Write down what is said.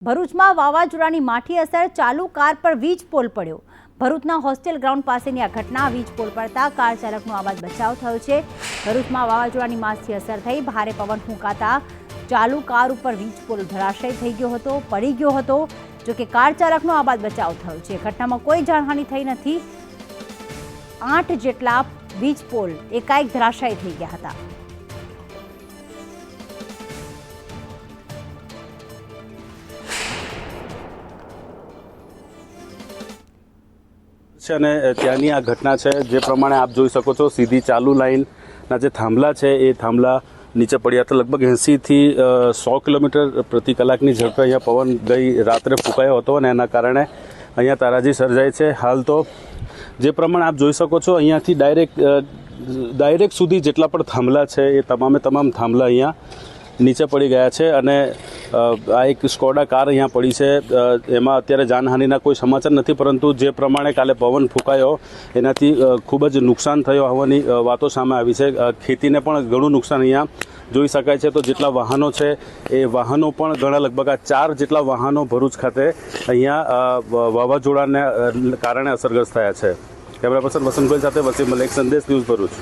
ભરૂચમાં વાવાઝોડાની માઠી અસર, ચાલુ કાર પર વીજ પોલ પડ્યો। ભરૂચના હોસ્ટેલ ગ્રાઉન્ડ પાસેની આ ઘટના, વીજ પોલ પડતા કાર ચાલકનો આબાદ બચાવ થયો છે। ભરૂચમાં વાવાઝોડાની માઠી અસર થઈ, ભારે પવન ફૂંકાતા ચાલુ કાર ઉપર વીજ પોલ ધરાશયી થઈ ગયો હતો, પડી ગયો હતો। જોકે કાર ચાલકનો આબાદ બચાવ થયો છે। ઘટનામાં કોઈ જાનહાનિ થઈ નથી। 8 જેટલા વીજ પોલ એકાએક ધરાશયી થઈ ગયા હતા। અને ત્યાંની આ ઘટના છે। જે પ્રમાણે આપ જોઈ શકો છો, સીધી ચાલુ લાઇનના જે થાંભલા છે એ થાંભલા નીચે પડ્યા હતા। લગભગ 80 થી 100 કિલોમીટર પ્રતિ કલાકની ઝડપે અહીંયા પવન ગઈ રાત્રે ફૂંકાયો હતો અને એના કારણે અહીંયા તારાજી સર્જાઈ છે। હાલ તો જે પ્રમાણે આપ જોઈ શકો છો, અહીંયાથી ડાયરેક્ટ સુધી જેટલા પણ થાંભલા છે એ તમામે તમામ થાંભલા અહીંયા નીચે પડી ગયા છે અને આ એક સ્કોડા કાર અહીંયા પડી છે। એમાં અત્યારે જાનહાનિના કોઈ સમાચાર નથી, પરંતુ જે પ્રમાણે કાલે પવન ફૂંકાયો એનાથી ખૂબ જ નુકસાન થયો હોવાની વાતો સામે આવી છે। ખેતીને પણ ઘણું નુકસાન અહીંયા જોઈ શકાય છે। તો જેટલા વાહનો છે એ વાહનો પણ ઘણા, લગભગ આ 4 જેટલા વાહનો ભરૂચ ખાતે અહીંયા વાવાઝોડાને કારણે અસરગ્રસ્ત થયા છે। કેમેરા પર્સન વસંત ગોયલ સાથે વસીમ મલેક, સંદેશ ન્યૂઝ, ભરૂચ।